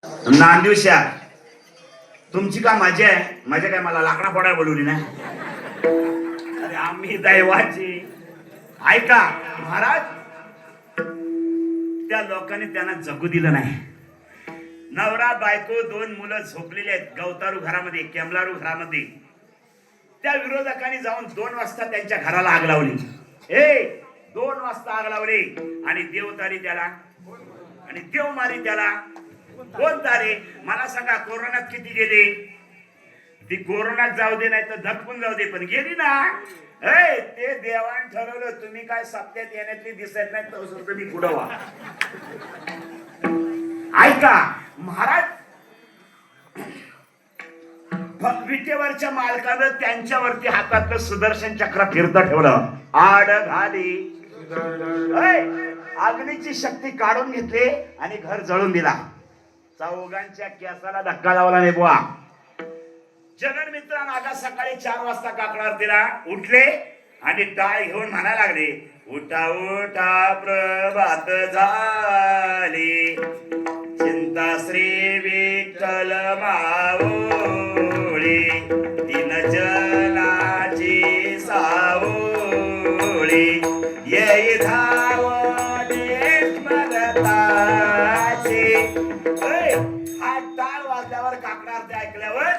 नांदिवशा तुमची का मजा आहे? मजा काय मला लाकडा फोडायला बोलवली ना? अरे आम्ही दैवाची ऐका महाराज, त्या लोकांनी त्यांना जगू दिलं नाही. नवरा बायको दोन मुलं झोपलेली आहेत गवतारू घरामध्ये, केमलारू घरामध्ये. त्या विरोधकांनी जाऊन 2 वाजता त्यांच्या घराला आग लावली. 2 वाजता आग लावली आणि देवतारी त्याला आणि देव मारी त्याला. कोण तारे? मला सांगा, कोरोनात किती गेले? ती कोरोनात जाऊ दे नाही तर धडकून जाऊ दे, पण गेली ना. ते देवान ठरवलं, तुम्ही काय सप्त्यात येण्यातली दिसत नाही तर तुम्ही पुढं व्हा. ऐका महाराज, विटेवरच्या मालकानं त्यांच्यावरती हातातलं सुदर्शन चक्र फिरता ठेवलं. आड घाली अग्नीची शक्ती काढून घेतली आणि घर जळून दिला. चौघांच्या केसाला धक्का लावला नाही बुवा. जगन मित्र नागा सकाळी 4 वाजता काकडा दिला, उठले आणि टाळ घेऊन म्हणायला लागले, उठा उठा प्रभात झाली, चिंता श्री विठ्ठल माऊली, तीन जनाची सावळी, ये धावणे स्मरताची. हा टाळ वाजल्यावर काकडा आरती ऐकल्यावर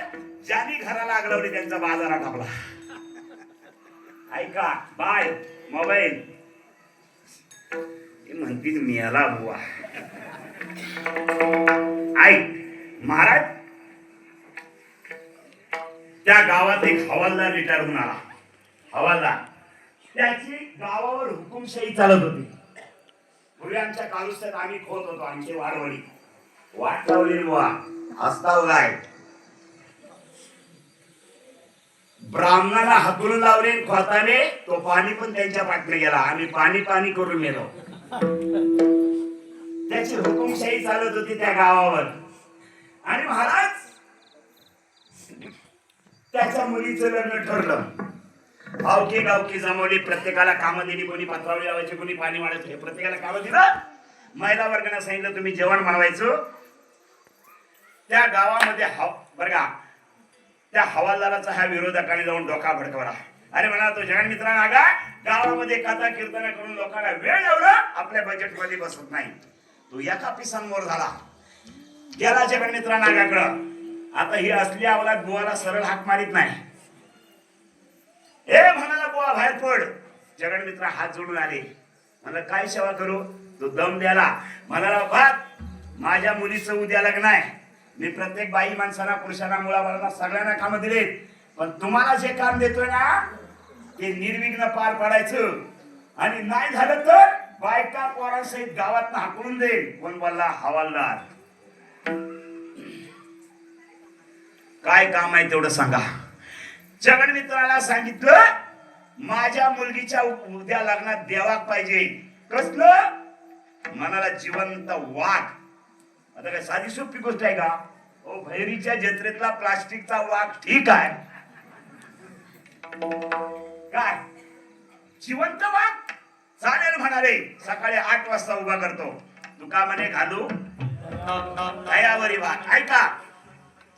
ज्यांनी घराला आग लावली त्यांचा बाजारा टाकला. ऐका बाय मोबाईल म्हणतील मिळाला बुवा. ऐक महाराज, त्या गावात एक हवालदार रिटायर होऊन आला. हवालदार, त्याची गावावर हुकुमशाही चालत होती. पूर्वी आमच्या कालुस्यात आम्ही खोत होतो, आमची वाडवडी वाट लावली बुवा. हसताव गाय ब्राह्मणाला हकलून लावले खोताने, तो पाणी पण त्यांच्या पाठने गेला. आम्ही पाणी पाणी करून गेलो. त्याची हुकुमशाही चालत होती त्या गावावर. आणि महाराज, त्याच्या मुलीचं लग्न ठरलं. भावकी गावकी जमवली, प्रत्येकाला कामं दिली. कोणी पत्रावळी लावायची, कोणी पाणी वाढायचं, हे प्रत्येकाला कामं दिलं. महिला वर्गाने सांगितलं तुम्ही जेवण बनवायचं. त्या गावामध्ये बरं का, त्या हवालदाराचा ह्या विरोधकाने जाऊन डोका भडकवला. अरे म्हणा, तो जगन मित्रा नागा गावामध्ये कथा कीर्तन करून लोकांना वेळ लावला, आपल्या बजेट मध्ये बसत नाही. तो एका पिसांवर झाला. गेला जगन मित्रा नागाकडं. आता ही असली अवलाद बुवाला सरळ हाक मारित नाही. म्हणाला बुवा बाहेर पड. जगन मित्रा हात जोडून आले. मला काय सेवा करू? तो दम द्याला. म्हणाला बाप, माझ्या मुलीचं उद्या लग्न आहे. मी प्रत्येक बाई माणसाला, पुरुषांना, मुलाबाळांना सगळ्यांना काम दिले, पण तुम्हाला जे काम देतोय ना ते निर्विघ्न पार पाडायचं. आणि नाही झालं तर बायका पोरांसहित गावात हाकलून देईल. कोण बोलला? हवालदार. काय काम आहे तेवढं सांगा. जगन मित्राला सांगितलं, माझ्या मुलगीच्या उद्या लग्नात देवाक पाहिजे. कसलं? मनाला जिवंत वाघ. आता काय साधी सोपी गोष्ट आहे का? भैरीच्या जत्रेतला प्लास्टिकचा वाघ ठीक आहे. काय जिवंत वाघ? चालेल म्हणाले. सकाळी 8 वाजता उभा करतो. तुका म्हणे घालू दयावरी वाघ. ऐका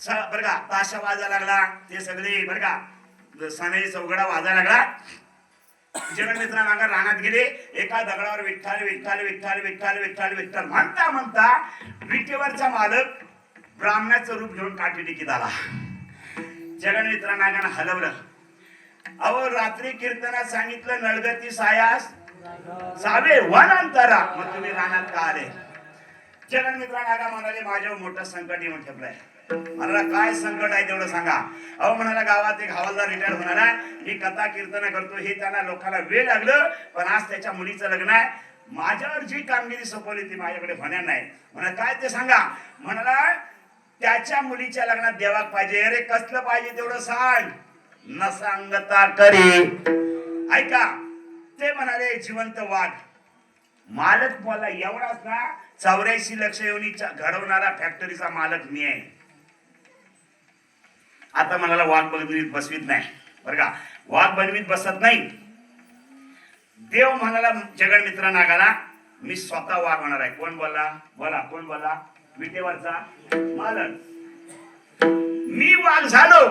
बरं का, ताशा वाजायला लागला. ते सगळे बरं का सणाई चौघडा वाजायला लागला. जगन मित्रा मागा रानात गेले. एका दगडावर विठ्ठल विठ्ठल विठ्ठल विठ्ठल विठ्ठल विठ्ठल म्हणता म्हणता विटेवरचा मालक ब्राह्मणाचं रूप घेऊन काठी टिकीत आला. जगन मित्रा नागानं हलवलं. अहो, रात्री कीर्तनात सांगितलं, नळगती सायास सावे वनांतरा, मग तुम्ही रानात का आले? जगन मित्रा नागा म्हणाले, माझ्यावर मोठं संकट येऊन ठेपलंय. मला काय संकट आहे तेवढं सांगा. अहो म्हणाला, गावात एक हवालदार रिटायर होणार आहे. ही कथा कीर्तन करतो, हे त्यांना लोकांना वेळ लागलं, पण आज त्याच्या मुलीचं लग्न आहे. माझ्यावर जी कामगिरी सोपवली ती माझ्याकडे होणार नाही. म्हणा काय ते सांगा. म्हणाला, त्याच्या मुलीच्या लग्नात देवाक पाहिजे. अरे कसलं पाहिजे तेवढं सांग. न सांगता करे. ऐका, ते म्हणाले जिवंत वाघ. मालक बोलला, एवढाच ना, 84 लक्ष योनीचा घडवणारा फॅक्टरीचा मालक मी आहे. आता म्हणाला वाघ बनवीत बसवीत नाही. बरं का, वाघ बनवीत बसत नाही. देव म्हणाला जगन मित्रा नागाला, मी स्वतः वाघ होणार आहे. कोण बोलला? बोला, कोण बोलला? विटेवरचा मालक. मी वाघ झालो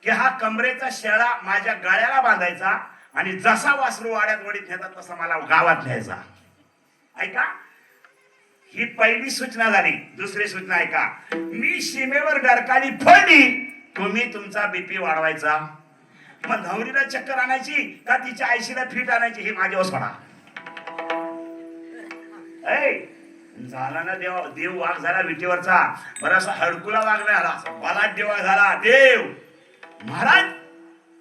की हा कमरेचा शेळा माझ्या गळ्याला बांधायचा आणि जसा वासरू वाड्यात वडीत नेतात तसा मला गावात न्यायचा. ऐका, ही पहिली सूचना झाली. दुसरी सूचना ऐका, मी सीमेवर डरकाली फोडली तुम्ही तुमचा बीपी वाढवायचा. मग नवरीला चक्कर आणायची का तिच्या आईशीला फिट आणायची हे माझ्यावर सोडा. झाला ना देव वाघ झाला विटेवरचा. बरासा हडकुला वाघ नाही आला, बलाढ्य वाघ झाला देव. महाराज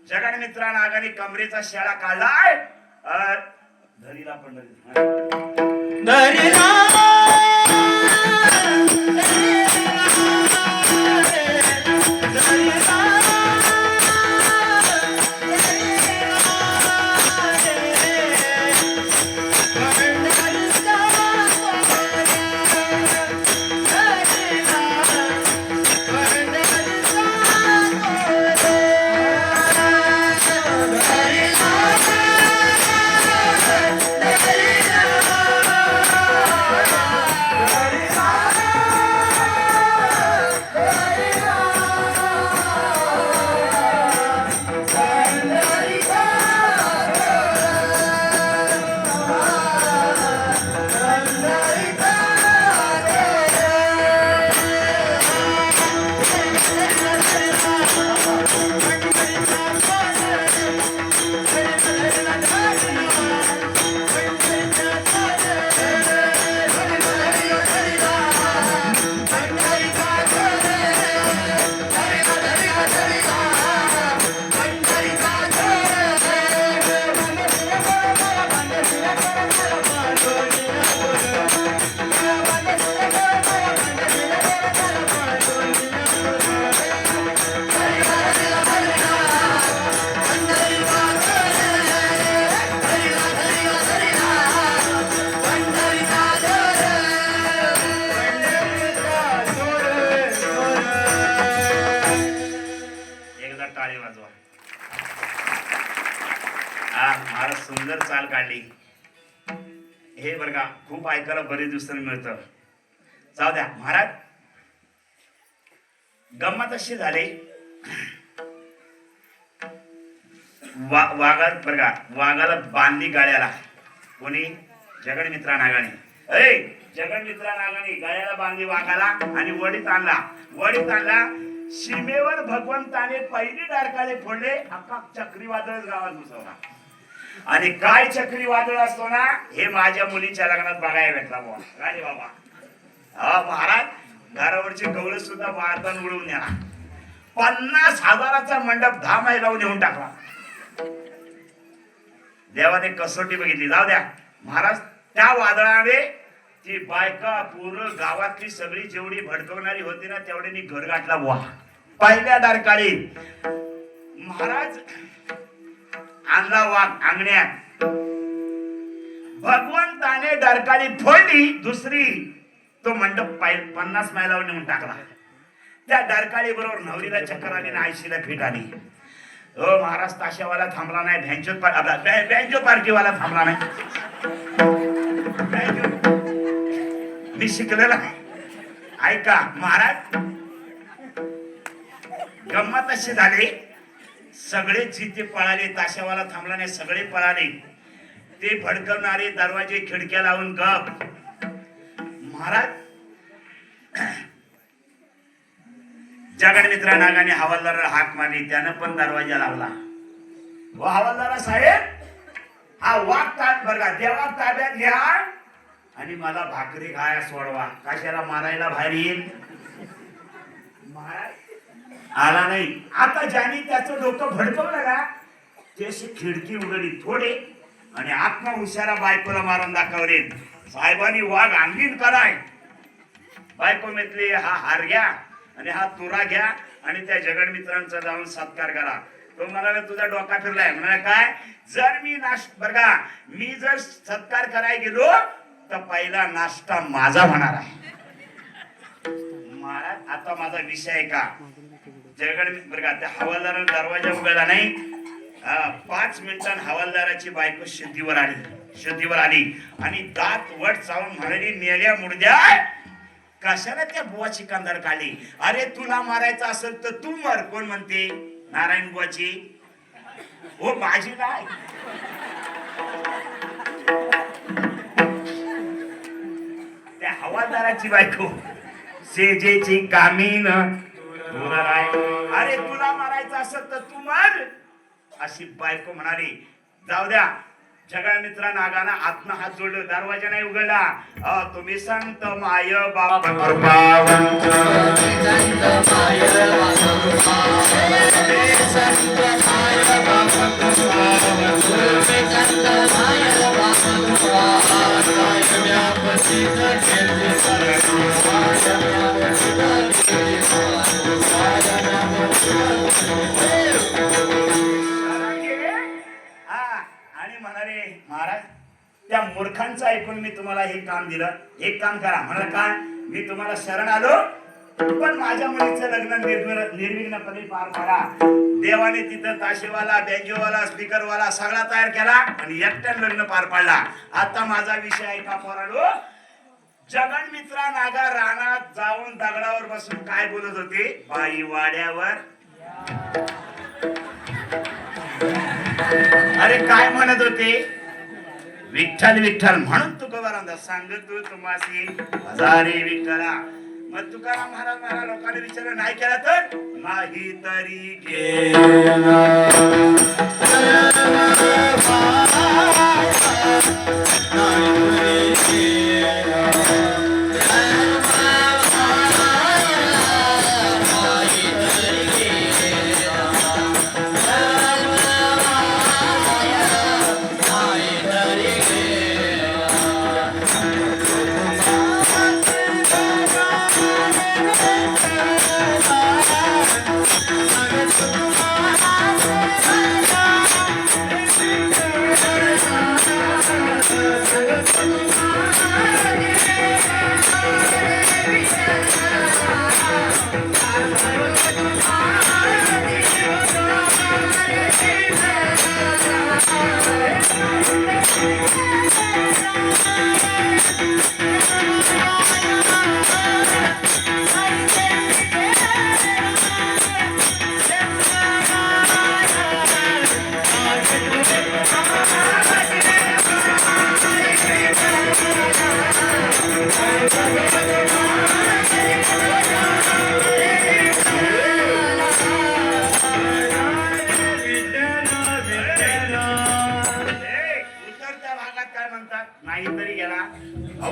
जगन मित्रा नागाने कमरेचा शेळा काढलाय. धरीला पंढरी धरीला सुंदर चाल काढली. हे बरं का खूप ऐकायला बरेच दिवसांनी मिळतं. जाऊ द्या महाराज. गंमत अशी झाली, वाघात बरं का वाघाला बांधली गाड्याला. कोणी? जगन मित्रा नागाने. जगन मित्रा नागाने गाड्याला बांधली वाघाला आणि वडीत आणला. सीमेवर भगवंताने पहिली डारकाळे फोडले. अख्खा चक्रीवादळ गावात घुसवला. आणि काय चक्रीवादळ असतो ना हे माझ्या मुलीच्या लग्नात बघायला भेटला बुवा. राजे बाबा महाराज घरावरचे कवळ सुद्धा वादन उडवून नेला. 50,000चा मंडप 10 मैलावर नेऊन टाकला. देवाने कसोटी बघितली. जाऊ द्या महाराज. त्या वादळाने ती बायका पूर्ण गावातली सगळी जेवढी भडकवणारी होती ना तेवढ्यांनी घर गाठला बुवा. पहिल्या डारकाळी महाराज आणला वाघ अंगण्यात. भगवंताने डारकाळी फोडली. दुसरी तो मंडप 50 मैलावर नेऊन टाकला. त्या डारकाळी बरोबर नवरीला चक्कर आली आणि आईशीला फिट आली. महाराज ताशावाला थांबला नाही. बँजो पार्टीवाला थांबला नाही. मी शिकलेला. ऐका महाराज गंमत अशी झाली. सगळे जिथे पळाले. ताशावाला थांबला नाही. सगळे पळाले. ते भडकवणारे दरवाजे खिडक्या लावून गप. महाराज जगन मित्रा नागाने हवालदार हाक मारली. त्यानं पण दरवाजा लावला. व हवालदार साहेब हा वाघ बरं देवा ताब्यात घ्या आणि मला भाकरी खाया सोडवा. कशाला मारायला बाहेर येईल. आला नाही. आता ज्याने त्याचं डोकं भडकवलं ना त्याशी खिडकी उघडली थोडे आणि आत्मा हुशारा बायकोला मारून दाखवले. साहेबांनी वाघ अंगीन कराय. बायको म्हटली हा हार घ्या आणि हा तुरा घ्या आणि त्या जगन मित्रांचा जाऊन सत्कार करा. तो म्हणाला तुझा डोका फिरलाय. म्हणाला काय? जर मी बरं मी जर सत्कार करायला गेलो तर पहिला नाश्ता माझा होणार आहे. महाराज आता माझा विषय आहे का? जगन बरं का त्या हवालदाराने दरवाजा उघडला नाही. 5 मिनिटांत हवालदाराची बायको शुद्धीवर आली आणि दात वट चावून म्हणाली मेल्या मुर्द्या कशाला त्या बुवाची कांदार काढली? अरे तुला मारायचं असेल तर तू मर. कोण म्हणते? नारायण बुवाची. हो माझी नाही. त्या हवालदाराची बायको सेजेची कामीन. अरे तुला मारायचं असेल तर तू मर, अशी बायको म्हणाली. जाऊ द्या. जगाळ मित्रा नागाना आत्मा हात जोडलं, दरवाजा नाही उघडला. तुम्ही संत माय बाप कृपावंत, संत माय बाप कृपावंत, संत माय बाप कृपावंत, संत माय बाप कृपावंत, व्यापसित कीर्ती आणि म्हणाले महाराज त्या मूर्खांचं ऐकून मी तुम्हाला हे काम दिलं. एक काम करा. म्हणाल काय? मी तुम्हाला शरण आलो, पण माझ्या मुलीचं लग्न निर्विघ्नपणे पार पाडा. देवाने तिथं ताशेवाला, बँजोवाला, स्पीकरवाला सगळा तयार केला आणि एकट्यानं लग्न पार पाडला. आता माझा विषय ऐका पोरांनो. जगन मित्रा नागा रानात जाऊन दगडावर बसून काय बोलत होते? बाई वाड्यावर. अरे काय म्हणत होते? विठ्ठल विठ्ठल. म्हणून तुकोबारांदा सांगतो तुम्हासी हजारे विठ्ठला. मग तुकाराम महाराज मला लोकांनी विचारलं नाही केला तर नाही तरी गेला.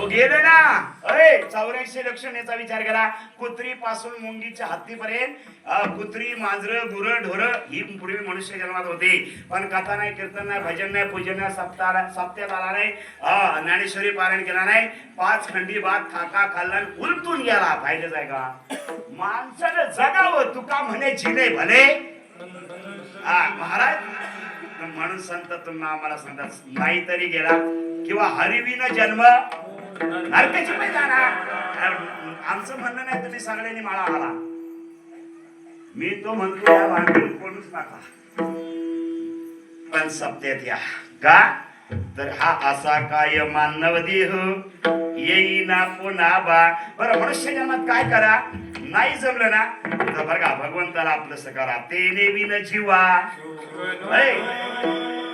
गेले ना. 84 लक्षणेचा विचार केला. कुत्री पासून मुंगीच्या हत्तीपर्यंत कुत्री, मांजर, गुरं, ढोर ही पूर्वी मनुष्य जन्मात होती. पण कथा नाही, कीर्तन नाही, भजन नाही, पूजन नाही, सप्त्यात आला नाही, ज्ञानेश्वरी पारायण केला नाही, 5 खंडी भात खाका खाल्ला, उलटून गेला. पाहिजेच आहे का? माणसानं जगावं. तुका म्हणे जिने भले. महाराज म्हणून संत तुम्हाला आम्हाला सांगतात नाही तरी गेला किंवा हरिविन जन्म नरकाची पण जाणार. आमचं म्हणणं नाही तुम्ही सगळ्यांनी माळा आला. मी तो म्हणतो या भांडून कोणूच नका, पण सप्त्यात या का? तर हा असा काय मानव देह येईना पुन्हा बा. बरं मनुष्य जन्मात काय करा? नाही जमलं ना तर बघा भगवंताला आपलं करा. तेने विन जीवा.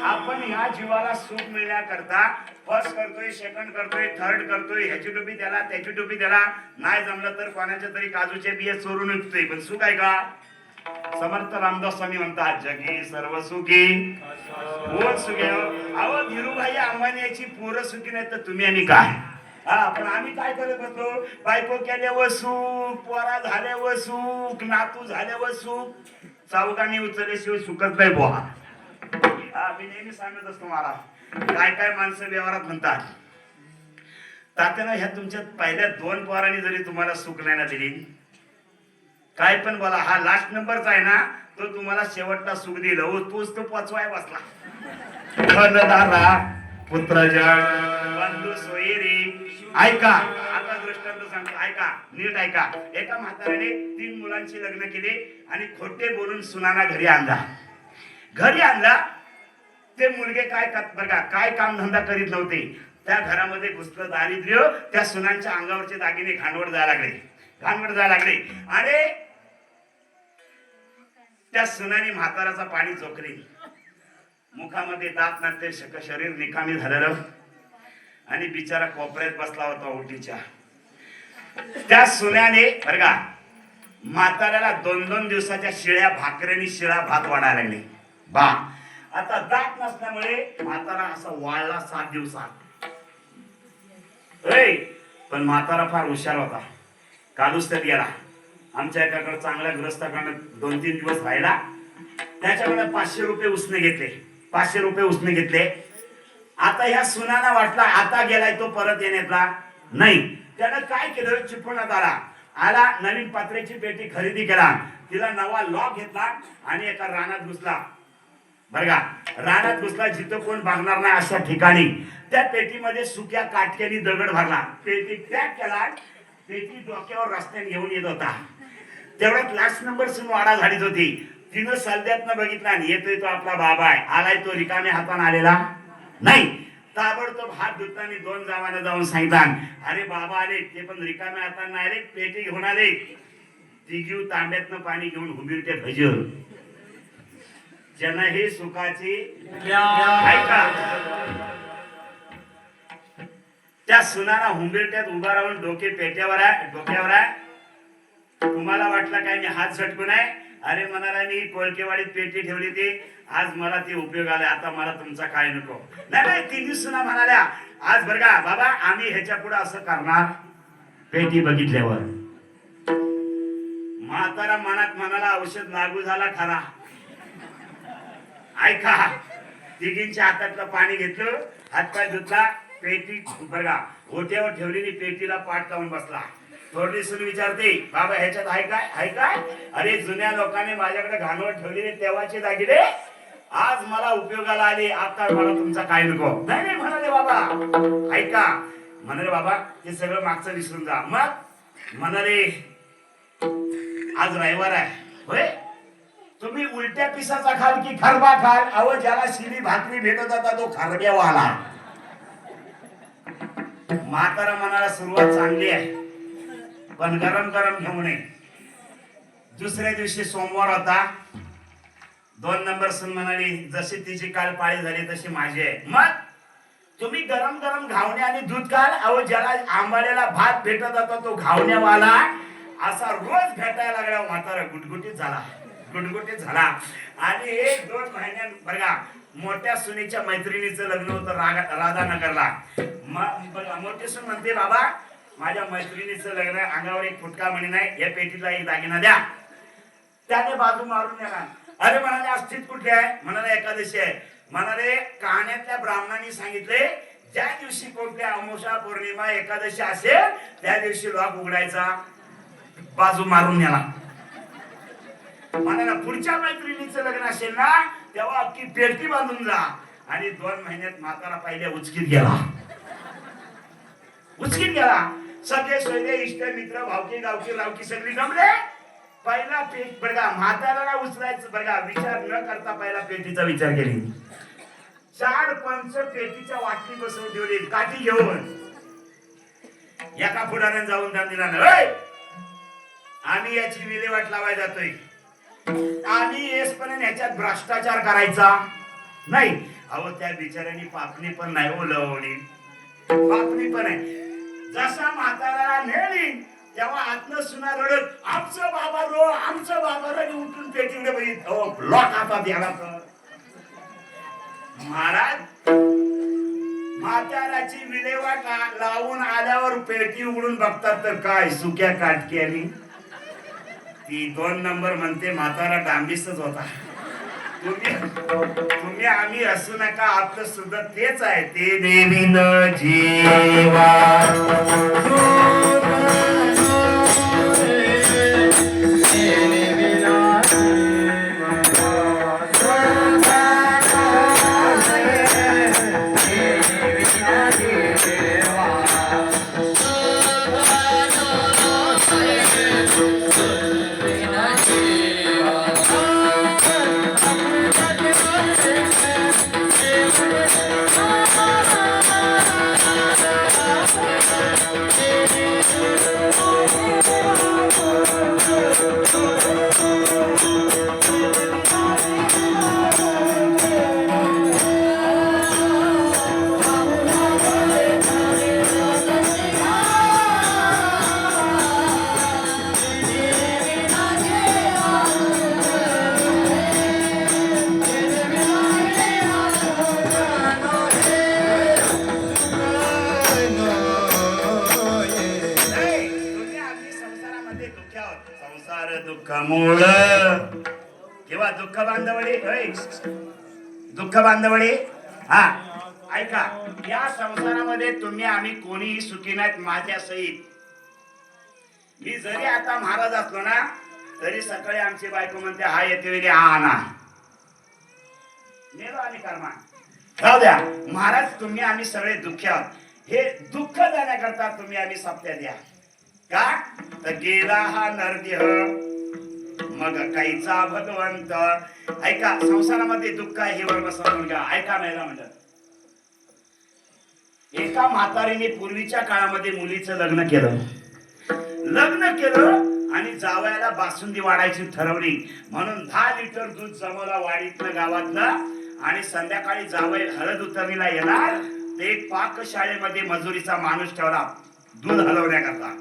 आपण ह्या जीवाला सुख मिळण्याकरता फर्स्ट करतोय, सेकंड करतोय, थर्ड करतोय, ह्याची टोपी त्याला, त्याची टोपी त्याला. नाही जमलं तर कोणाच्या तरी काजूचे बिये चोरून विकतोय. पण सुख आहे का? समर्थ रामदास स्वामी म्हणतात जगी सर्व सुखी कोण सुखी. अहो धीरूभाई अंबानीची पोरं सुखी नाही तर तुम्ही आणि काय? पण आम्ही काय करत होतो? बायको केल्यावर सुख, पोरा झाल्यावर सुख, नातू झाल्यावर सुख. चौघांनी उचलल्याशिवाय सुखच नाही बुवा. मी नेहमी सांगत असतो मला काय काय माणसं व्यवहारात म्हणतात. तात्यानं ह्या तुमच्या पहिल्या 2 पोरांनी जरी तुम्हाला सुख नाही ना दिली, काय पण बोला, हा लास्ट नंबरचा आहे ना, तो तुम्हाला शेवटला सुख दिलं. हो तोच तो पोचवाय बसला. पुत्र बंधू सोयरी. ऐका आता दृष्टांत सांगतो, ऐका नीट ऐका. एका म्हाताऱ्याने 3 मुलांची लग्न केली आणि खोटे बोलून सुनाना घरी आणला. घरी आणला ते मुलगे काय बरं का काय काम धंदा करीत नव्हते. त्या घरामध्ये घुसलं दारिद्र्य. त्या सुनांच्या अंगावरचे दागिने घाणवट जायला लागले आणि त्या सुनाने म्हाताराचा पाणी चोखली. मुखामध्ये दात नसते, शरीर निकामी झालेलं आणि बिचारा कोपऱ्यात बसला होता ओटीच्या. त्या सुन्याने बरं का म्हाताऱ्याला 2-2 दिवसाच्या शिळ्या भाकऱ्यांनी शिळा भात वाढायला लागले. बा आता दात नसल्यामुळे म्हातारा असा वाळला 7 दिवसात. पण म्हातारा फार हुशार होता. कालूच तर गेला. आमच्या एकाकडे चांगल्या ग्रस्ताकडे 2-3 दिवस राहिला. त्याच्याकडे 500 रुपये उसने घेतले. आता ह्या सुनाना वाटला आता गेलाय तो परत येण्यातला नाही. त्यानं काय केलं, चिपळूणात आला नवीन पत्र्याची पेटी खरेदी केला. तिला नवा लॉक घेतला आणि एका रानात घुसला. बरं का रानात घुसला जिथं कोण बघणार नाही अशा ठिकाणी. त्या पेटीमध्ये सुक्या काटक्यानी दगड भरला. पेटी पॅक केला. पेटी डोक्यावर रस्त्याने घेऊन येत होता. तेवढ्यात लास्ट नंबर सून वाडा झाडीत होती. तिनं सलद्यातनं बघितला आणि येतोय तो आपला बाबा आहे. आलाय तो रिकाम्या हाताने आलेला नाही. ताबडतोब हात धुताना 2 जावानं जाऊन सांगितलं, अरे बाबा आले, ते पण रिकाम्या हाताने आले, पेटी घेऊन आले. ती घेऊ तांब्यातनं पाणी घेऊन हुंबीरटे भजर जन हे सुखाची ऐका. त्या सुनाना हुंबीरट्यात उभा राहून डोक्यावर आहे. तुम्हाला वाटलं काय मी हात झटकून आहे? अरे म्हणाला मी कोळकेवाडीत पेटी ठेवली ती, आज मला ती उपयोग आला. आता मला तुमचा काय नको. नाही 3 सुना म्हणाल्या, आज बरं का बाबा आम्ही ह्याच्या पुढे असं करणार. पेटी बघितल्यावर म्हातारा मनात म्हणाला औषध लागू झाला खरा. ऐका तिघींच्या हातातलं पाणी घेतलं, हातपाय धुतला, पेटी बरं का ओट्यावर ठेवलेली पेटीला पाठ लावून बसला. थोडी सून विचारते, बाबा ह्याच्यात आहे काय? अरे जुन्या लोकांनी माझ्याकडे घालवत ठेवलेले तेव्हाचे दागिने आज मला उपयोगाला आले. आता मला तुमचा काय नको. नाही म्हणाले बाबा ऐका. म्हणाले बाबा हे सगळं मागचं विसरून जा. मग म्हणाले आज रविवार आहे होय, तुम्ही उलट्या पिसाचा खाल की खरबा खाल? अहो ज्याला शिली भाकरी भेटत होता तो खरब्यावाला. म्हातारा म्हणाला सुरुवात चांगली आहे पण गरम घेऊ नये. दुसऱ्या दिवशी सोमवार होता. 2 नंबर सून म्हणाली, जशी तिची काल पाळी झाली तशी माझी आहे. मग तुम्ही गरम घावणे आणि दूध खाल? अहो ज्याला आंबाड्याला भात भेटत होता तो घावण्यावाला असा रोज भेटायला लागला. म्हातारा गुटगुटीत झाला आणि 1-2 महिन्यात बरं का मोठ्या सुनेच्या मैत्रिणीचं लग्न होतं राधानगरला. मोठी सून म्हणते, बाबा माझ्या मैत्रिणीचं लग्न, अंगावर एक फुटका म्हणे नाही, या पेटीला एक दागिना द्या. त्याने बाजू मारून द्या. अरे म्हणाले अस्थित कुठले आहे? म्हणाले एकादशी आहे. म्हणाले कहाण्यातल्या ब्राह्मणांनी सांगितले ज्या दिवशी कोणत्या अमावस्या पौर्णिमा एकादशी असेल त्या दिवशी लॉक उघडायचा. बाजू मारून नेला. म्हणाला पुढच्या मैत्रिणीचं लग्न असेल ना तेव्हा अख्खी पेटी बांधून जा. आणि 2 महिन्यात म्हातारा पहिल्या उचकीत गेला. सगळे सोयरे इष्ट मित्र भावकी गावकी रावकी सगळी जमले. पहिला पेट बरं का म्हाताऱ्याला उचलायचं बरं का विचार न करता पहिला पेटीचा विचार केली. 4 पंच पेटीच्या वाटली बसवून ठेवली काठी घेऊन. एका पुढाऱ्याने जाऊन त्या दिला, आम्ही याची विल्हेवाट लावायला जातोय. आम्ही येसपर्यंत ह्याच्यात भ्रष्टाचार करायचा नाही. अहो त्या बिचाऱ्यांनी पापणी पण नाही ओलवली. पापणी पण आहे. जसा म्हाताऱ्याला नेली तेव्हा आतनं सुना रडत आमचं बाबा रो उठून पेटीकडे बघित लॉक हातात याला. महाराज म्हाताऱ्याची विल्हेवाट लावून आल्यावर पेटी उघडून बघतात तर काय सुक्या काटक्यानी. ती 2 नंबर म्हणते म्हातारा डांबीसच होता. तुम्ही आम्ही असू नका, आपलं सुद्धा तेच आहे. ते देवीन जीवा दुःख्यावर संसार दुःख मूळ किंवा दुःख बांधवडे दुःख बांधवडे हा ऐका या संसारामध्ये तुम्ही आम्ही कोणीही सुखी नाहीत माझ्या सहित. मी जरी आता महाराज असलो ना तरी सकाळी आमची बायको म्हणते हा येते वेळी हा आणा नेलो आम्ही कर्मा. राहू द्या महाराज तुम्ही आम्ही सगळे दुःखी आहोत. हे दुःख जाण्याकरता तुम्ही आम्ही सप्त्या द्या का तर गेला हा नरदेह मग काहीचा भगवंत. ऐका संसारामध्ये दुःख आहे हे वर्ग समजून घ्या. ऐका महिला मंडळ एका म्हातारीने पूर्वीच्या काळामध्ये मुलीचं लग्न केलं आणि जावयाला बासुंदी वाढायची ठरवली म्हणून 10 लिटर दूध जमवला वाडीतलं गावातलं आणि संध्याकाळी जावय हळद उतरणीला येणार ते पाकशाळेमध्ये मजुरीचा माणूस ठेवला दूध हलवण्याकरता.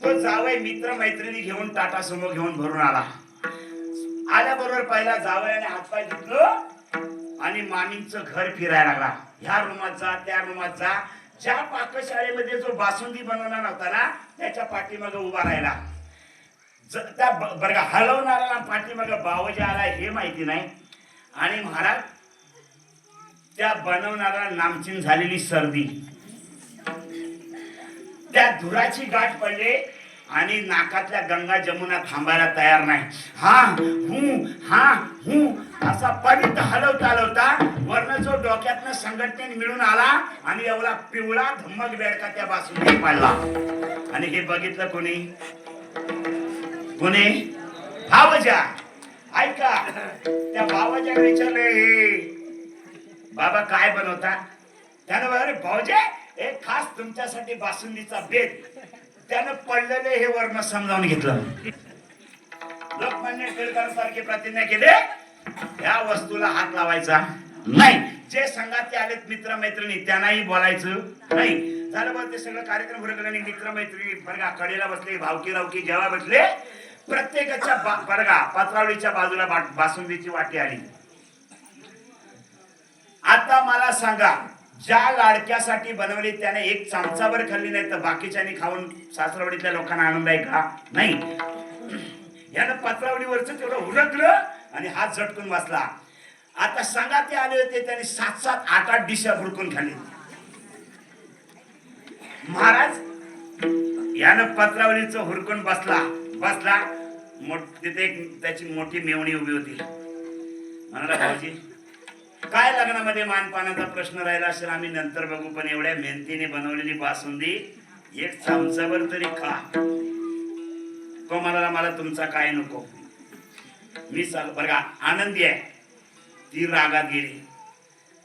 तो जावय मित्र मैत्रिणी घेऊन टाटा सुमो घेऊन भरून आला. आल्याबरोबर पहिला जावयाने हातपाय धुतलं आणि मामींचं घर फिरायला लागला. ह्या रूमात जा त्या रूमात जा. ज्या पाकशाळेमध्ये जो बासुंदी बनवणार होता ना त्याच्या पाठीमागे उभा राहिला. त्या बरं हलवणाऱ्याला पाठीमागे बावजी आला हे माहिती नाही आणि महाराज त्या बनवणाऱ्याला नामचीन झालेली सर्दी त्या धुराची गाठ पडले आणि नाकातल्या गंगा जमुना थांबायला तयार नाही. हा हूं असा पवित्र हलवता वर्ण जो डोक्यातनं संघटनेने मिळून आला आणि एवढा पिवळा धम्मक बेडका त्या बासुंदी पाडला. आणि हे बघितलं कोणी भावजा. ऐका त्या भावजाने विचारले बाबा काय बनवता. त्यानं अरे भावजे एक खास तुमच्यासाठी बासुंदीचा बेत. त्यानं पडलेले हे वर्ण समजावून घेतलं. लोकमान्य टिळक सारखे प्रतिज्ञा केले या वस्तूला हात लावायचा नाही. जे संघात आलेत मित्र मैत्रिणी त्यांनाही बोलायचं नाही. झालं बघ ते सगळं कार्यक्रम भरगल्याने मित्र मैत्रिणी बरगा कडेला बसले भावकी रावकी जेव्हा बसले प्रत्येकाच्या बरगा पत्रावळीच्या बाजूला बासुंदीची वाटी आली. आता मला सांगा ज्या लाडक्यासाठी बनवली त्याने एक चमचाभर खाल्ली नाही तर बाकीच्यांनी खाऊन सासरवाडीतल्या लोकांना आनंद आहे का नाही. यानं पत्रावळीवरच तेवढं हुडकलं आणि हात झटकून बसला. आता सांगा ते आले होते त्याने 7-7 8-8 डिशा हुडकून खाल्ली. महाराज यानं पत्रावळीचं हुडकून बसला तिथे त्याची मोठी मेवणी उभी होती. म्हणाला भाऊजी काय लग्नामध्ये मानपानाचा प्रश्न राहिला असेल आम्ही नंतर बघू पण एवढ्या मेहनतीने बनवलेली बासुंदी एक चमचाभर तरी खा. तो म्हणाला मला तुमचा काय नको. मी बघा आनंदी आहे. ती रागात गेली.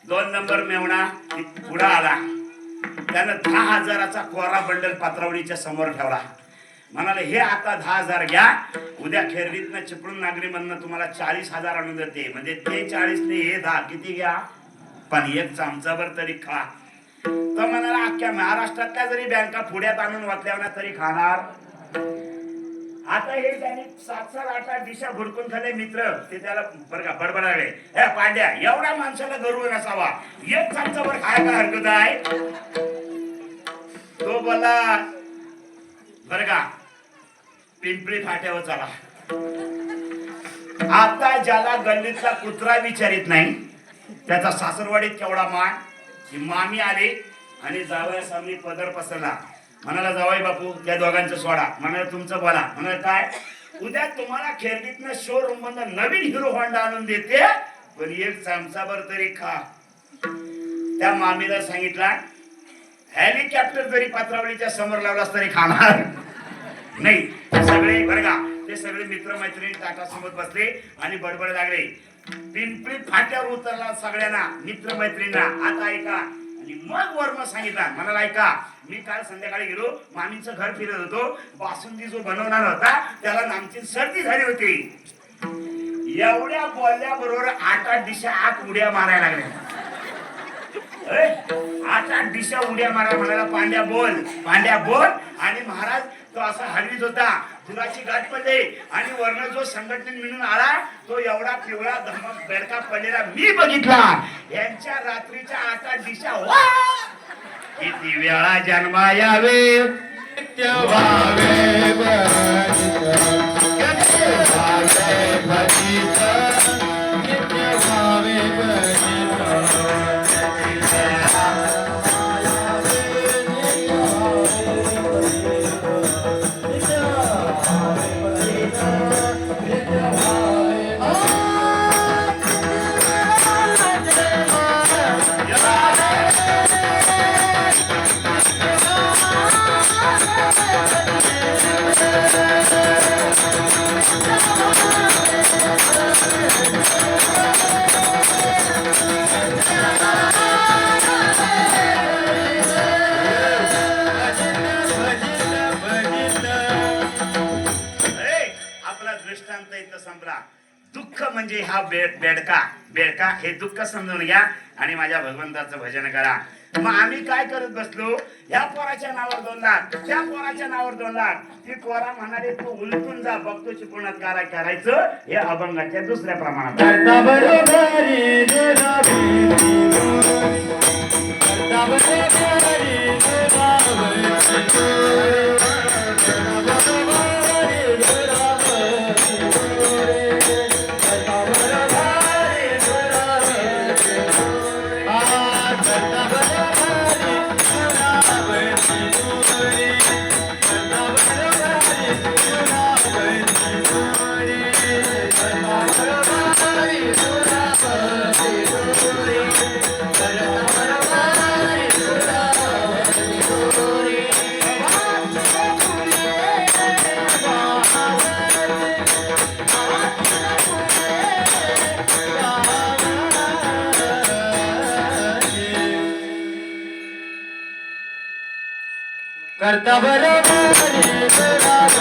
2 नंबर मेवणा पुढे आला. त्यानं 10,000चा कोरा बंडल पत्रावळीच्या समोर ठेवला. म्हणाले हे आता 10,000 घ्या. उद्या खेरडीतनं चिपळूण नागरी मधनं तुम्हाला 40,000 आणून देते. म्हणजे ते 40 ने हे 10 किती घ्या पण एक चमचाभर तरी खा. तो म्हणाला अख्ख्या महाराष्ट्रातल्या जरी बँका पुढ्यात आणून वाचल्यावर तरी खाणार. आता हे त्यांनी 7-7 8-8 दिशा भुडकून खाल्ले मित्र ते त्याला बरं का बडबडाले हे पांड्या एवढ्या माणसाला गर्व नसावा एक चमचाभर खायला हरकत आहे. तो बोला बरं का पिंपरी फाट्यावर चला. आता ज्याला गल्लीतला कुत्रा विचारित नाही त्याचा सासरवाडीत केवढा मान. ही मामी आली आणि जावयासामने पदर पसरला. म्हणाला जावई बापू त्या दोघांचं सोडा. म्हणाला तुमचं बोला. म्हणाला काय उद्या तुम्हाला खेळडीतनं शोरूम मधून नवीन हिरो होंडा आणून देते पण एक चमचाभर तरी खा. त्या मामीला सांगितला हेलिकॉप्टर जरी पत्रावळीच्या समोर लावलास तरी खाणार नाही. सगळे बरं का ते सगळे मित्र मैत्रिणी टाटा समोर बसले आणि बडबड लागले. पिंपरी फाट्यावर उतरला सगळ्यांना मित्र मैत्रिणींना. आता ऐका आणि मग वर्ण सांगितला. म्हणाला ऐका मी काल संध्याकाळी गेलो मामीचं घर फिरत होतो. बासुंदी जो बनवणार होता त्याला नामची सर्दी झाली होती. एवढ्या बोलल्याबरोबर 8-8 दिशा आत उड्या मारायला लागल्या. 8-8 दिशा उड्या मारायला. म्हणाला पांड्या बोल आणि महाराज तो असा हलवीत होता. धुराची गाठ पडली आणि वर्ण जो संघटनेत मिळून आला तो एवढा पिवळा धमक बेडका पडलेला मी बघितला. यांच्या रात्रीच्या 8-8 दिशा किती वेळा जन्मा यावे नित्य भावे भजित नित्य भावे भजित नित्य भावे आपला दृष्टांत इथं संपला. दुःख म्हणजे हा बेडका बेडका हे दुःख समजून घ्या आणि माझ्या भगवंताचं भजन करा. मग आम्ही काय करत बसलो, या पोराच्या नावावर 2 लाख, त्या पोराच्या नावावर 2 लाख. ती पोरा म्हणाले तू उलटून जा, बघतो चिपणात करायचं हे अभंगाच्या दुसऱ्या प्रमाणात. करता बरोबरी दुरावी करता बरोबरी करता बरोबरी दुरावी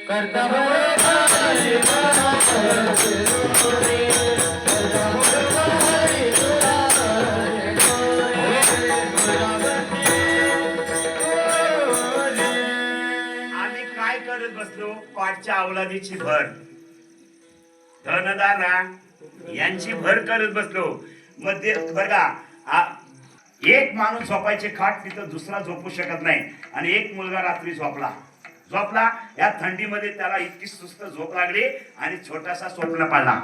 करता बरोबरी करता बसलो पाठच्या अवलादीची भर, धनदाना यांची भर करत बसलो. मध्ये बघा एक माणूस झोपायचे खाट तिथं दुसरा झोपू शकत नाही. आणि एक मुलगा रात्री झोपला या थंडीमध्ये त्याला इतकी सुस्त झोप लागली आणि छोटासा स्वप्न पडला.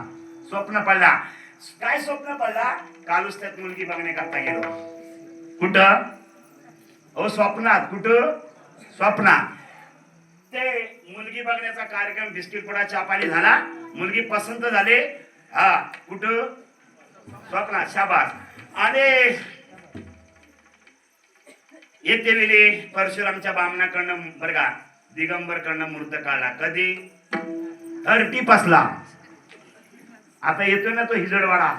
काय स्वप्न पडला? कालच त्यात मुलगी बघण्याकरता गेलो. कुठं? ओ स्वप्नात. कुठं? स्वप्नात. ते मुलगी बघण्याचा कार्यक्रम, बिस्किट पुडा चहा पाणी झाला, मुलगी पसंत झाले. हा कुठं? स्वप्नात. शाबास. आणि येते वेळी परशुरामच्या बामणाकडनं बरगा दिगंबर कडनं मूर्त काढला. कधी? 30 ला. आता येतोय ना तो हिजडवाडा.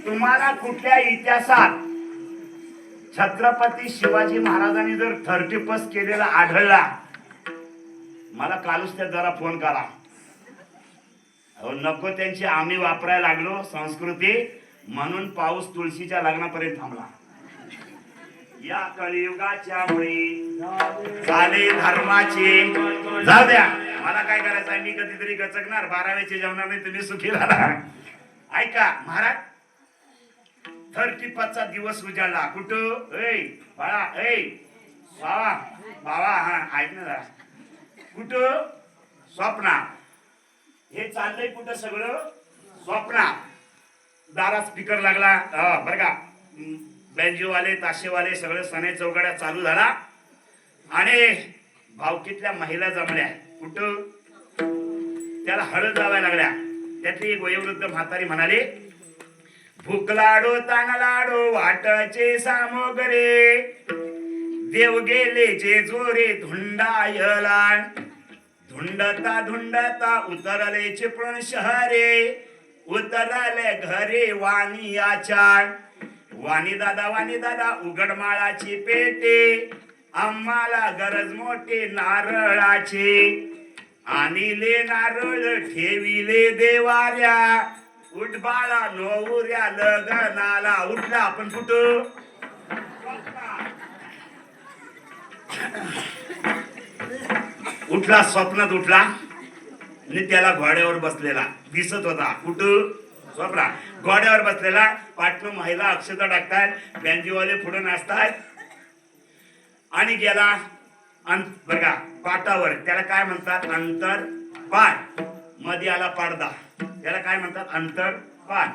तुम्हाला कुठल्या इतिहासात छत्रपती शिवाजी महाराजांनी जर 30+ केलेला आढळला, मला कालच त्या जरा फोन करा. नको त्यांची आम्ही वापरायला लागलो संस्कृती, म्हणून पाऊस तुळशीच्या लग्नापर्यंत थांबला. या कलियुगाच्या मुळे झाले धर्माचे. जाऊ द्या, मला काय करायचं आहे, मी कधीतरी गचकणार, 12वेचे जेवणामध्ये तुम्ही सुखी राहा. ऐका महाराज, 30 चा दिवस उजाडला. कुठं? ऐ बाळा, ऐ बाबा हा ऐक ना जरा. कुठं? स्वप्ना. हे चाललंय कुठं? सगळं स्वप्ना. दारात स्पीकर लागला, बरं का, बँजोवाले ताशेवाले सगळं सणे चौघड्या चालू झाला आणि भावकीतल्या महिला जमल्या. कुठं? त्याला हळद लावायला लागल्या. त्यातली एक वयोवृद्ध म्हातारी म्हणाली, भूक लाडो तान लाडो वाटाचे सामोगरे, देव गेले जे जोरे धुंडायला, धुंडता धुंडता उतरले चिपळूण शहरे, उतरले घरे वाणियाच्या. वाणी दादा उघडमाळाची पेटे, आम्हाला गरज मोठे नारळाचे. आणिले नारळ ठेविले देवाऱ्या, उठ बाळा नवऱ्या लगनाला उठला आपण कुठं उठला स्वप्नात उठला आणि त्याला घोड्यावर बसलेला दिसत होता कुठं स्वप्ना घोड्यावर बसलेला पाटण महिला अक्षता टाकतात बँजीवाले पुढे नाचतात आणि गेला बघा पाटावर त्याला काय म्हणतात अंतर पाय मध्ये आला पडदा त्याला काय म्हणतात अंतर पाय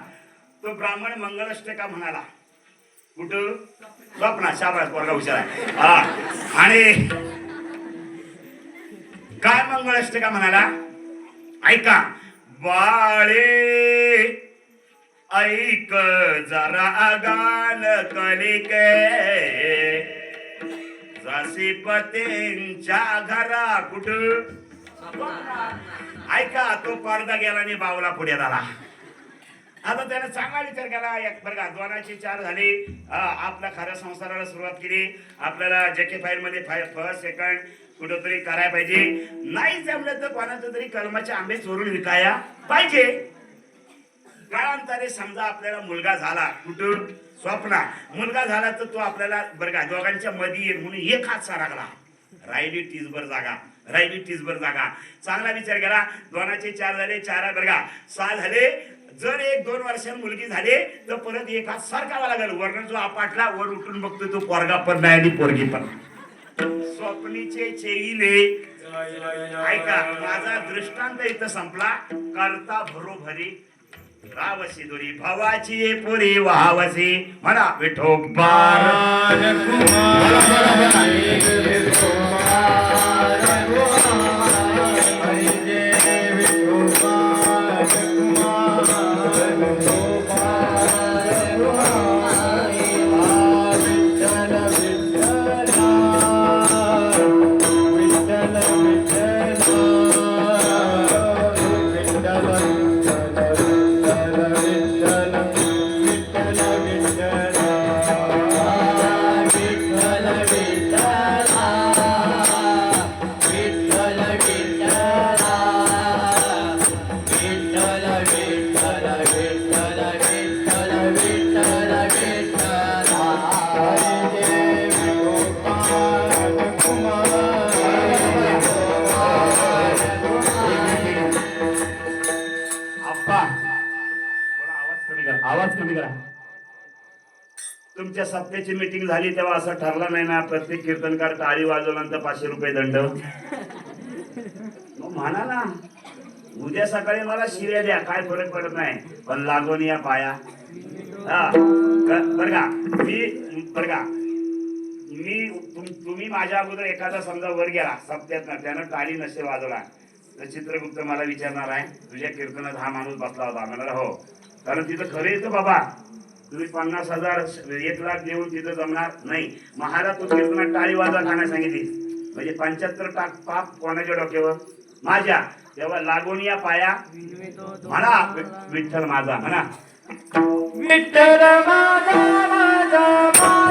तो ब्राह्मण मंगलाष्टका म्हणाला कुठं स्वप्ना शाबास पोरगा हुशार आहे हा आणि काय मंगलाष्टका म्हणाला ऐका बाळे ऐक जरा गान कलिके पतींच्या घरा कुठं ऐका तो पडदा गेला आणि बावला पुढे झाला आता त्याने चांगला विचार केला एक बरं का 2-4 झाले आपल्या खऱ्या संसाराला सुरुवात केली आपल्याला जेके फाईल मध्ये फर्स्ट सेकंड कुठंतरी करायला पाहिजे नाही जमलं तर कोणाचं तरी कलमाचे आंबे चोरून विकाया पाहिजे काळांतरे समजा आपल्याला मुलगा झाला कुठं स्वप्ना मुलगा झाला तर तो आपल्याला बरं का दोघांच्या मध्ये येईल म्हणून एक हात सारखला राहिली टीसभर जागा चांगला विचार केला 2-4 झाले 4 बरं का 6 झाले जर 1-2 वर्षांनी मुलगी झाले तर परत एक हात सारखावा लागेल वर्ण जो आपटला वर उठून बघतो तो पोरगा पण नाही आणि पोरगी पण स्वप्नीचे चेईले ऐका माझा दृष्टांत इथं संपला करता भरोभरी रावशी दोरी भावाची पुरी वावसी म्हणा विठोबार आवाज कमी करा तुमच्या सप्त्याची मीटिंग झाली तेव्हा असं ठरलं नाही ना प्रत्येक कीर्तनकार टाळी वाजवल्यानंतर 500 रुपये दंड म्हणा ना उद्या सकाळी मला शिव्या द्या काय फरक पडत नाही पण लागून या पाया बर का तुम्ही माझ्या अगोदर एखादा समजा वर गेला सप्त्यात ना त्यानं टाळी नसेल वाजवला तर चित्रगुप्त मला विचारणार आहे तुझ्या कीर्तनात हा माणूस बसला होता म्हणणार हो कारण तिथं खरं येतं बाबा तुम्ही 50,000 1 लाख देऊन तिथं जमणार नाही महाराज तू कीर्तनात टाळी वाजवा खाण्या सांगितली म्हणजे 75 टाक पाप कोणाच्या डोक्यावर माझ्या तेव्हा लागून या पाया म्हणा विठ्ठल माझा म्हणा विठ्ठल माझा माझा